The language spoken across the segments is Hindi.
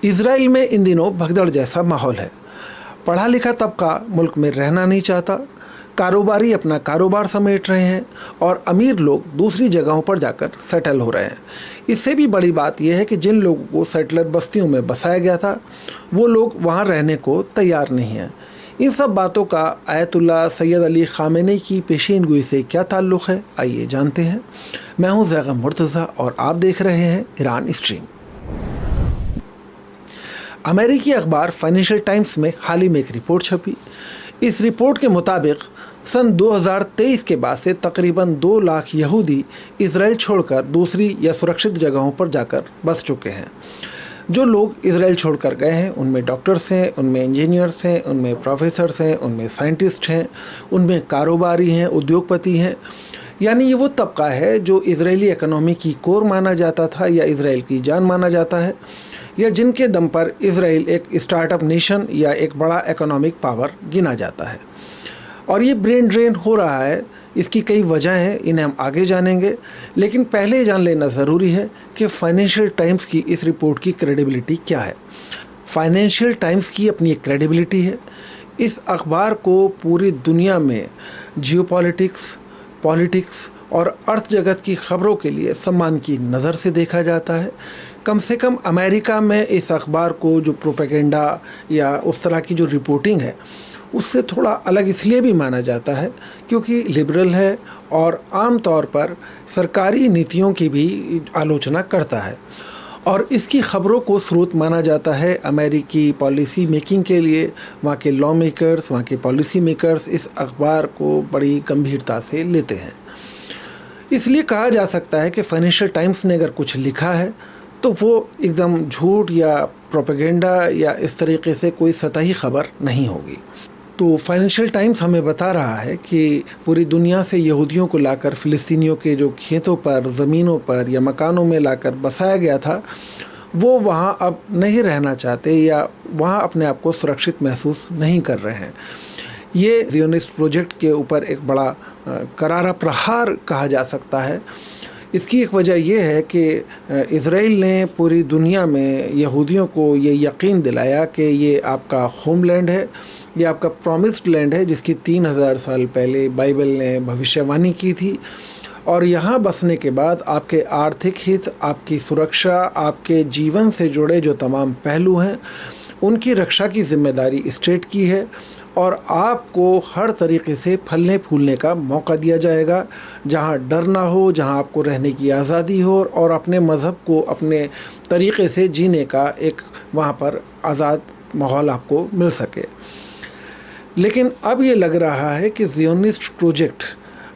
इजराइल में इन दिनों भगदड़ जैसा माहौल है। पढ़ा लिखा तबका मुल्क में रहना नहीं चाहता, कारोबारी अपना कारोबार समेट रहे हैं और अमीर लोग दूसरी जगहों पर जाकर सेटल हो रहे हैं। इससे भी बड़ी बात यह है कि जिन लोगों को सेटलर बस्तियों में बसाया गया था वो लोग वहाँ रहने को तैयार नहीं हैं। इन सब बातों का आयतुल्लाह सैयद अली ख़ामेनी की पेशीनगोई से क्या ताल्लुक़ है, आइए जानते हैं। मैं हूँ ज़ैग़म मुर्तज़ा और आप देख रहे हैं ईरान स्ट्रीम। अमेरिकी अखबार फाइनेंशियल टाइम्स में हाल ही में एक रिपोर्ट छपी। इस रिपोर्ट के मुताबिक सन 2023 के बाद से तकरीबन 2 लाख यहूदी इजराइल छोड़कर दूसरी या सुरक्षित जगहों पर जाकर बस चुके हैं। जो लोग इजराइल छोड़कर गए हैं उनमें डॉक्टर्स हैं, उनमें इंजीनियर्स हैं, उनमें प्रोफेसर्स हैं, उनमें साइंटिस्ट हैं, उनमें कारोबारी हैं, उद्योगपति हैं। यानी ये वो तबका है जो इजरायली इकनॉमी की कोर माना जाता था या इजराइल की जान माना जाता है, या जिनके दम पर इजराइल एक स्टार्टअप नेशन या एक बड़ा इकोनॉमिक पावर गिना जाता है। और ये ब्रेन ड्रेन हो रहा है, इसकी कई वजह हैं, इन्हें हम आगे जानेंगे। लेकिन पहले जान लेना ज़रूरी है कि फाइनेंशियल टाइम्स की इस रिपोर्ट की क्रेडिबिलिटी क्या है। फाइनेंशियल टाइम्स की अपनी एक क्रेडिबिलिटी है। इस अखबार को पूरी दुनिया में जियोपॉलिटिक्स, पॉलिटिक्स और अर्थ जगत की ख़बरों के लिए सम्मान की नज़र से देखा जाता है। कम से कम अमेरिका में इस अखबार को जो प्रोपेगेंडा या उस तरह की जो रिपोर्टिंग है उससे थोड़ा अलग इसलिए भी माना जाता है क्योंकि लिबरल है और आम तौर पर सरकारी नीतियों की भी आलोचना करता है। और इसकी ख़बरों को स्रोत माना जाता है अमेरिकी पॉलिसी मेकिंग के लिए। वहाँ के लॉ मेकर्स, वहाँ के पॉलिसी मेकर्स इस अखबार को बड़ी गंभीरता से लेते हैं। इसलिए कहा जा सकता है कि फाइनेंशियल टाइम्स ने अगर कुछ लिखा है तो वो एकदम झूठ या प्रोपेगेंडा या इस तरीके से कोई सतही खबर नहीं होगी। तो फाइनेंशियल टाइम्स हमें बता रहा है कि पूरी दुनिया से यहूदियों को लाकर फ़िलिस्तीनियों के जो खेतों पर, ज़मीनों पर या मकानों में लाकर बसाया गया था वो वहाँ अब नहीं रहना चाहते या वहाँ अपने आप को सुरक्षित महसूस नहीं कर रहे हैं। ये ज़ियोनिस्ट प्रोजेक्ट के ऊपर एक बड़ा करारा प्रहार कहा जा सकता है। इसकी एक वजह यह है कि इज़राइल ने पूरी दुनिया में यहूदियों को ये यकीन दिलाया कि ये आपका होमलैंड है, ये आपका प्रॉमिस्ड लैंड है जिसकी 3000 साल पहले बाइबल ने भविष्यवाणी की थी। और यहाँ बसने के बाद आपके आर्थिक हित, आपकी सुरक्षा, आपके जीवन से जुड़े जो तमाम पहलू हैं उनकी रक्षा की जिम्मेदारी स्टेट की है और आपको हर तरीके से फलने फूलने का मौका दिया जाएगा, जहाँ डर ना हो, जहाँ आपको रहने की आज़ादी हो और अपने मज़हब को अपने तरीके से जीने का एक वहाँ पर आज़ाद माहौल आपको मिल सके। लेकिन अब ये लग रहा है कि ज़ियोनिस्ट प्रोजेक्ट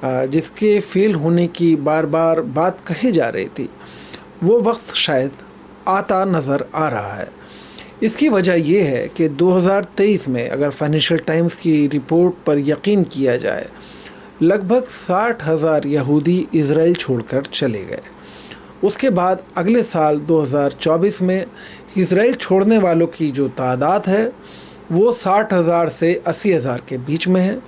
जिसके फेल होने की बार बार बात कही जा रही थी वो वक्त शायद आता नज़र आ रहा है। इसकी वजह यह है कि 2023 में अगर फाइनेंशियल टाइम्स की रिपोर्ट पर यकीन किया जाए लगभग 60,000 यहूदी इज़राइल छोड़कर चले गए। उसके बाद अगले साल 2024 में इज़राइल छोड़ने वालों की जो तादाद है वो 60,000 से 80,000 के बीच में है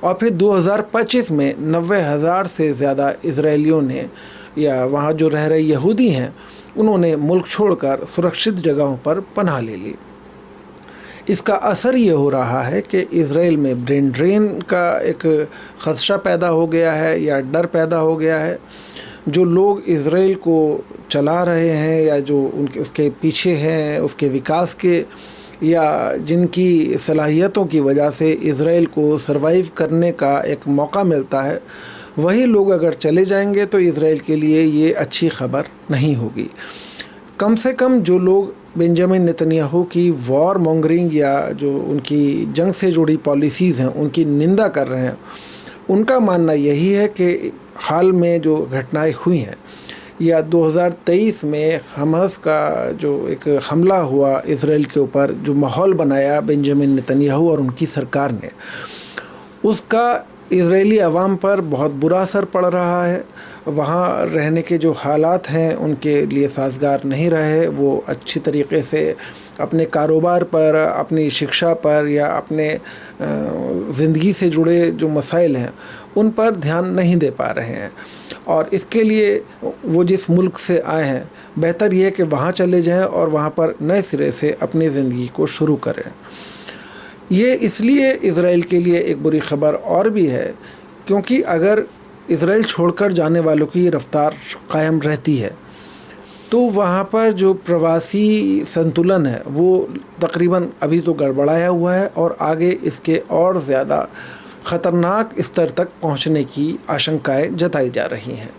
और फिर 2025 में 90,000 से ज़्यादा इज़राइलियों ने या वहाँ जो रह रहे यहूदी हैं उन्होंने मुल्क छोड़कर सुरक्षित जगहों पर पनाह ले ली। इसका असर ये हो रहा है कि इज़राइल में ब्रेन ड्रेन का एक ख़दशा पैदा हो गया है या डर पैदा हो गया है। जो लोग इज़राइल को चला रहे हैं या जो उसके पीछे हैं उसके विकास के या जिनकी सलाहियतों की वजह से इज़राइल को सर्वाइव करने का एक मौका मिलता है, वही लोग अगर चले जाएंगे तो इज़राइल के लिए ये अच्छी खबर नहीं होगी। कम से कम जो लोग बेंजामिन नेतन्याहू की वॉर मॉन्गरिंग या जो उनकी जंग से जुड़ी पॉलिसीज़ हैं उनकी निंदा कर रहे हैं, उनका मानना यही है कि हाल में जो घटनाएं हुई हैं या 2023 में हमास का जो एक हमला हुआ इज़राइल के ऊपर, जो माहौल बनाया बेंजामिन नेतन्याहू और उनकी सरकार ने, उसका इज़राइली अवाम पर बहुत बुरा असर पड़ रहा है। वहाँ रहने के जो हालात हैं उनके लिए साजगार नहीं रहे। वो अच्छी तरीके से अपने कारोबार पर, अपनी शिक्षा पर या अपने ज़िंदगी से जुड़े जो मसाइल हैं उन पर ध्यान नहीं दे पा रहे हैं। और इसके लिए वो जिस मुल्क से आए हैं बेहतर ये है कि वहाँ चले जाएं और वहाँ पर नए सिरे से अपनी ज़िंदगी को शुरू करें। ये इसलिए इज़राइल के लिए एक बुरी ख़बर और भी है क्योंकि अगर इज़राइल छोड़कर जाने वालों की रफ़्तार कायम रहती है तो वहाँ पर जो प्रवासी संतुलन है वो तकरीबन अभी तो गड़बड़ाया हुआ है और आगे इसके और ज़्यादा ख़तरनाक स्तर तक पहुँचने की आशंकाएं जताई जा रही हैं।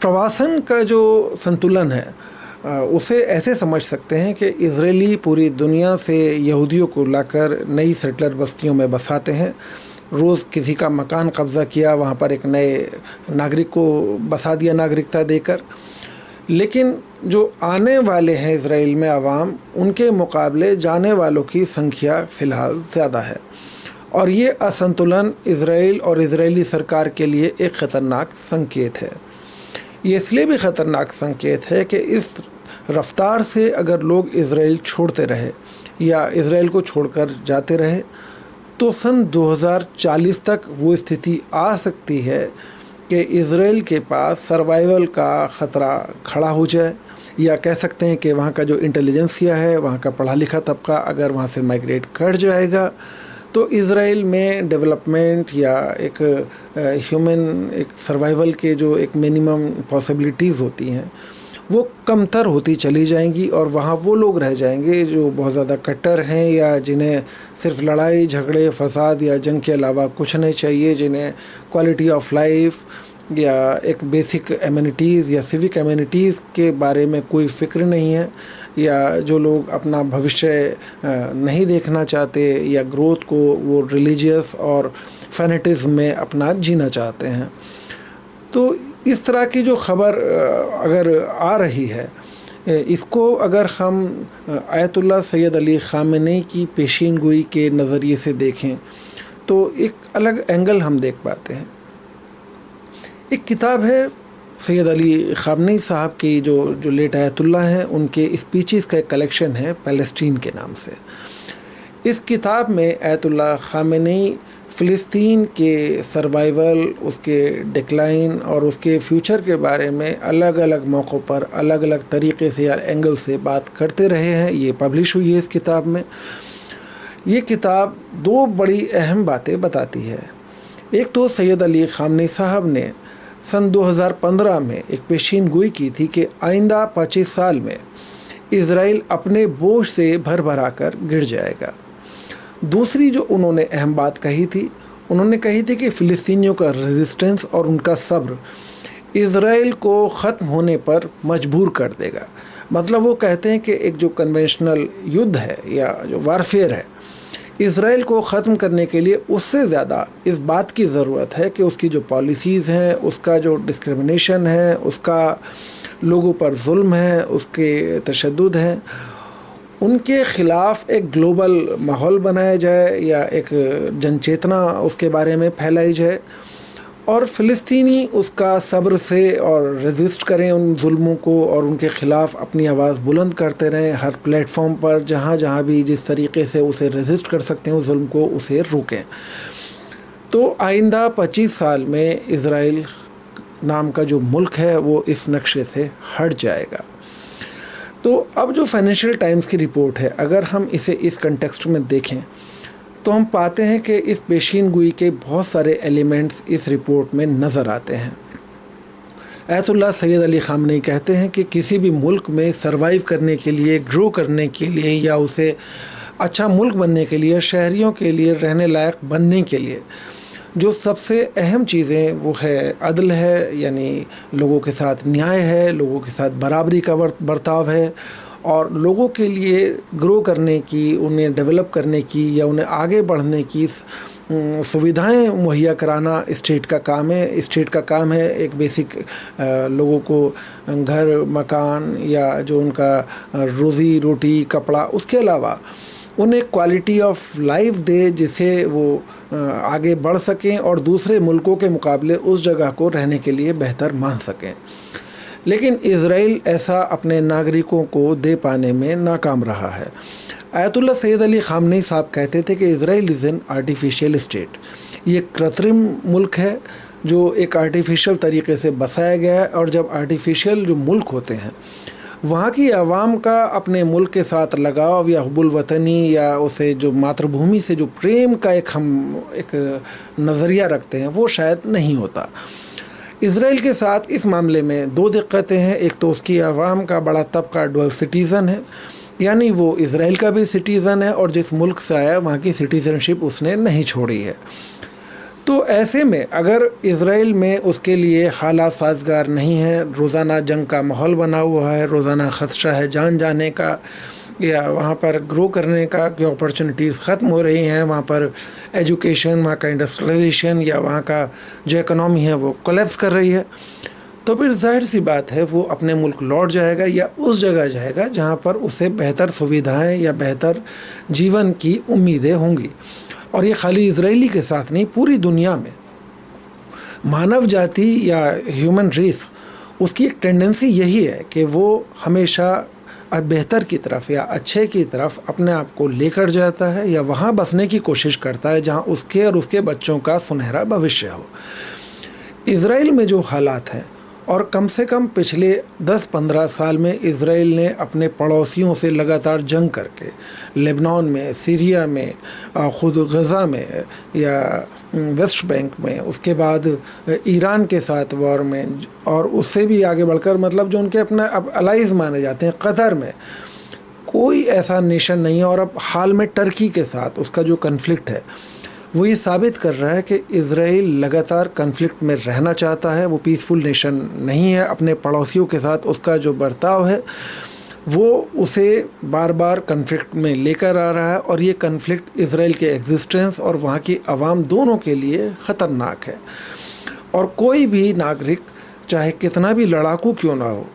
प्रवासन का जो संतुलन है उसे ऐसे समझ सकते हैं कि इज़राइली पूरी दुनिया से यहूदियों को लाकर नई सेटलर बस्तियों में बसाते हैं। रोज़ किसी का मकान कब्ज़ा किया, वहाँ पर एक नए नागरिक को बसा दिया नागरिकता देकर। लेकिन जो आने वाले हैं इज़राइल में अवाम, उनके मुकाबले जाने वालों की संख्या फ़िलहाल ज़्यादा है और ये असंतुलन इज़राइल और इज़राइली सरकार के लिए एक ख़तरनाक संकेत है। ये इसलिए भी ख़तरनाक संकेत है कि इस रफ़्तार से अगर लोग इज़राइल छोड़ते रहे या इज़राइल को छोड़कर जाते रहे तो सन 2040 तक वो स्थिति आ सकती है कि इज़राइल के पास सर्वाइवल का ख़तरा खड़ा हो जाए, या कह सकते हैं कि वहाँ का जो इंटेलिजेंसिया है, वहाँ का पढ़ा लिखा तबका अगर वहाँ से माइग्रेट कर जाएगा तो इज़राइल में डेवलपमेंट या एक ह्यूमन एक सर्वाइवल के जो एक मिनिमम पॉसिबिलिटीज़ होती हैं वो कमतर होती चली जाएंगी और वहाँ वो लोग रह जाएंगे जो बहुत ज़्यादा कट्टर हैं या जिन्हें सिर्फ लड़ाई झगड़े फसाद या जंग के अलावा कुछ नहीं चाहिए, जिन्हें क्वालिटी ऑफ लाइफ या एक बेसिक एमिनिटीज़ या सिविक एमिनिटीज़ के बारे में कोई फ़िक्र नहीं है, या जो लोग अपना भविष्य नहीं देखना चाहते या ग्रोथ को वो रिलीजियस और फैनेटिज़म में अपना जीना चाहते हैं। तो इस तरह की जो ख़बर अगर आ रही है, इसको अगर हम आयतुल्लाह सैयद अली ख़ामेनी की पेशीन गोई के नज़रिए से देखें तो एक अलग एंगल हम देख पाते हैं। एक किताब है सैयद अली ख़ामेनी साहब की जो लेट आयतुल्लाह हैं, उनके स्पीचेस का एक कलेक्शन है पैलेस्टीन के नाम से। इस किताब में आयतुल्लाह ख़ामेनी फ़िलिस्तीन के सर्वाइवल, उसके डिक्लाइन और उसके फ्यूचर के बारे में अलग अलग मौक़ों पर अलग अलग तरीक़े से या एंगल से बात करते रहे हैं। ये पब्लिश हुई है इस किताब में। ये किताब दो बड़ी अहम बातें बताती है। एक तो सैयद अली ख़ामेनी साहब ने सन 2015 में एक पेशीन गोई की थी कि आइंदा 25 साल में इज़राइल अपने बोझ से भर भरा कर गिर जाएगा। दूसरी जो उन्होंने अहम बात कही थी, उन्होंने कही थी कि फ़िलिस्तीनियों का रेजिस्टेंस और उनका सब्र इज़राइल को ख़त्म होने पर मजबूर कर देगा। मतलब वो कहते हैं कि एक जो कन्वेंशनल युद्ध है या जो वारफेयर है, इज़राइल को ख़त्म करने के लिए उससे ज़्यादा इस बात की ज़रूरत है कि उसकी जो पॉलिसीज़ हैं, उसका जो डिस्क्रिमिनेशन है, उसका लोगों पर जुल्म है, उसके तशद्दुद हैं, उनके ख़िलाफ़ एक ग्लोबल माहौल बनाया जाए या एक जनचेतना उसके बारे में फैलाई जाए और फ़िलिस्तीनी उसका सब्र से और रेजिस्ट करें उन जुल्मों को और उनके ख़िलाफ़ अपनी आवाज़ बुलंद करते रहें हर प्लेटफॉर्म पर, जहाँ जहाँ भी जिस तरीके से उसे रेजिस्ट कर सकते हैं उस जुल्म को, उसे रोकें। तो आइंदा 25 साल में इज़राइल नाम का जो मुल्क है वो इस नक्शे से हट जाएगा। तो अब जो फाइनेंशियल टाइम्स की रिपोर्ट है, अगर हम इसे इस कंटेक्स्ट में देखें तो हम पाते हैं कि इस पेशीन गोई के बहुत सारे एलिमेंट्स इस रिपोर्ट में नज़र आते हैं। आयतुल्लाह सैयद अली ख़ामेनी कहते हैं कि किसी भी मुल्क में सर्वाइव करने के लिए, ग्रो करने के लिए या उसे अच्छा मुल्क बनने के लिए, शहरियों के लिए रहने लायक बनने के लिए जो सबसे अहम चीज़ें वो है अदल है, यानी लोगों के साथ न्याय है, लोगों के साथ बराबरी का बर्ताव है और लोगों के लिए ग्रो करने की, उन्हें डेवलप करने की या उन्हें आगे बढ़ने की सुविधाएं मुहैया कराना स्टेट का काम है। स्टेट का काम है एक बेसिक लोगों को घर, मकान या जो उनका रोज़ी रोटी, कपड़ा, उसके अलावा उन्हें क्वालिटी ऑफ लाइफ दे जिसे वो आगे बढ़ सकें और दूसरे मुल्कों के मुकाबले उस जगह को रहने के लिए बेहतर मान सकें। लेकिन इज़राइल ऐसा अपने नागरिकों को दे पाने में नाकाम रहा है। आयतुल्लाह सैयद अली ख़ामेनी साहब कहते थे कि Israel is an artificial state. ये कृत्रिम मुल्क है जो एक आर्टिफिशियल तरीके से बसाया गया है और जब आर्टिफिशियल जो मुल्क होते हैं वहाँ की आवाम का अपने मुल्क के साथ लगाव या हुब्बुल वतनी या उसे जो मातृभूमि से जो प्रेम का एक नज़रिया रखते हैं वो शायद नहीं होता। इसराइल के साथ इस मामले में दो दिक्कतें हैं। एक तो उसकी आवाम का बड़ा तबका डुअल सिटीज़न है, यानी वो इसराइल का भी सिटीज़न है और जिस मुल्क से आया वहाँ की सिटीज़नशिप उसने नहीं छोड़ी है। तो ऐसे में अगर इसराइल में उसके लिए हालात साजगार नहीं है, रोज़ाना जंग का माहौल बना हुआ है, रोज़ाना खदशा है जान जाने का या वहाँ पर ग्रो करने का की अपॉर्चुनिटीज़ ख़त्म हो रही हैं, वहाँ पर एजुकेशन, वहाँ का इंडस्ट्रियलाइजेशन या वहाँ का जो इकनॉमी है वो कोलैप्स कर रही है, तो फिर जाहिर सी बात है वो अपने मुल्क लौट जाएगा या उस जगह जाएगा जहाँ पर उसे बेहतर सुविधाएं या बेहतर जीवन की उम्मीदें होंगी। और ये खाली इजरायली के साथ नहीं, पूरी दुनिया में मानव जाति या ह्यूमन रेस उसकी एक टेंडेंसी यही है कि वो हमेशा बेहतर की तरफ या अच्छे की तरफ अपने आप को लेकर जाता है या वहाँ बसने की कोशिश करता है जहाँ उसके और उसके बच्चों का सुनहरा भविष्य हो। इसराइल में जो हालात हैं, और कम से कम पिछले 10-15 साल में इसराइल ने अपने पड़ोसियों से लगातार जंग करके लेबनान में, सीरिया में, ख़ुद गज़ा में या वेस्ट बैंक में, उसके बाद ईरान के साथ वॉर में, और उससे भी आगे बढ़कर मतलब जो उनके अपना अब अलाइज माने जाते हैं कतर में, कोई ऐसा नेशन नहीं है। और अब हाल में टर्की के साथ उसका जो कन्फ्लिक्ट है वो ये साबित कर रहा है कि इज़राइल लगातार कन्फ्लिक्ट में रहना चाहता है, वो पीसफुल नेशन नहीं है। अपने पड़ोसियों के साथ उसका जो बर्ताव है वो उसे बार बार कन्फ्लिक्ट में लेकर आ रहा है, और ये कन्फ्लिक्ट इज़राइल के एग्जिस्टेंस और वहाँ की आवाम दोनों के लिए ख़तरनाक है। और कोई भी नागरिक चाहे कितना भी लड़ाकू क्यों ना हो,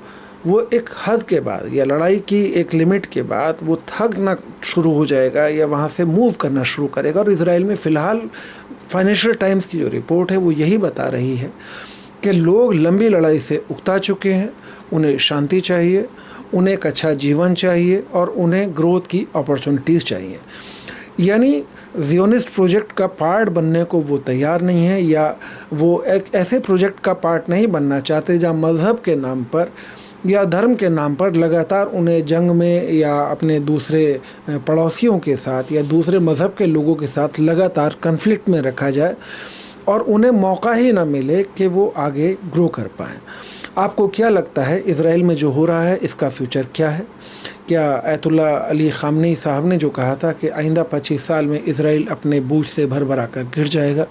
वो एक हद के बाद या लड़ाई की एक लिमिट के बाद वो थकना शुरू हो जाएगा या वहाँ से मूव करना शुरू करेगा। और इज़राइल में फ़िलहाल फाइनेंशियल टाइम्स की जो रिपोर्ट है वो यही बता रही है कि लोग लंबी लड़ाई से उकता चुके हैं, उन्हें शांति चाहिए, उन्हें एक अच्छा जीवन चाहिए और उन्हें ग्रोथ की अपॉर्चुनिटीज़ चाहिए। यानी ज़ियोनिस्ट प्रोजेक्ट का पार्ट बनने को वो तैयार नहीं है, या वो एक ऐसे प्रोजेक्ट का पार्ट नहीं बनना चाहते जहाँ मज़हब के नाम पर या धर्म के नाम पर लगातार उन्हें जंग में या अपने दूसरे पड़ोसियों के साथ या दूसरे मज़हब के लोगों के साथ लगातार कन्फ्लिक्ट में रखा जाए और उन्हें मौका ही ना मिले कि वो आगे ग्रो कर पाएँ। आपको क्या लगता है इसराइल में जो हो रहा है इसका फ्यूचर क्या है? क्या अयतुल्ला अली ख़ामनेई साहब ने जो कहा था कि आइंदा 25 साल में इसराइल अपने बूझ से भर कर गिर जाएगा,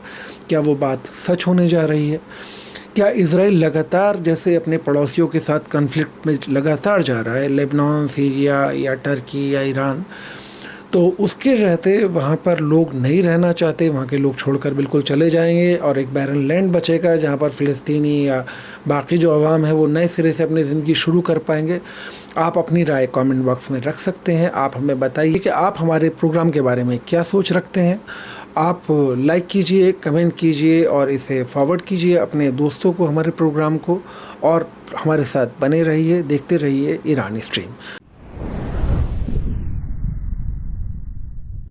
क्या वो बात सच होने जा रही है? क्या इसराइल लगातार जैसे अपने पड़ोसियों के साथ कन्फ्लिक्ट में लगातार जा रहा है, लेबनान, सीरिया या टर्की या ईरान, तो उसके रहते वहाँ पर लोग नहीं रहना चाहते, वहाँ के लोग छोड़कर बिल्कुल चले जाएंगे और एक बैरन लैंड बचेगा जहाँ पर फ़िलिस्तीनी या बाकी जो अवाम है वो नए सिरे से अपनी ज़िंदगी शुरू कर पाएंगे? आप अपनी राय कमेंट बॉक्स में रख सकते हैं। आप हमें बताइए कि आप हमारे प्रोग्राम के बारे में क्या सोच रखते हैं। आप लाइक कीजिए, कमेंट कीजिए और इसे फॉरवर्ड कीजिए अपने दोस्तों को, हमारे प्रोग्राम को, और हमारे साथ बने रहिए, देखते रहिए ईरानी स्ट्रीम।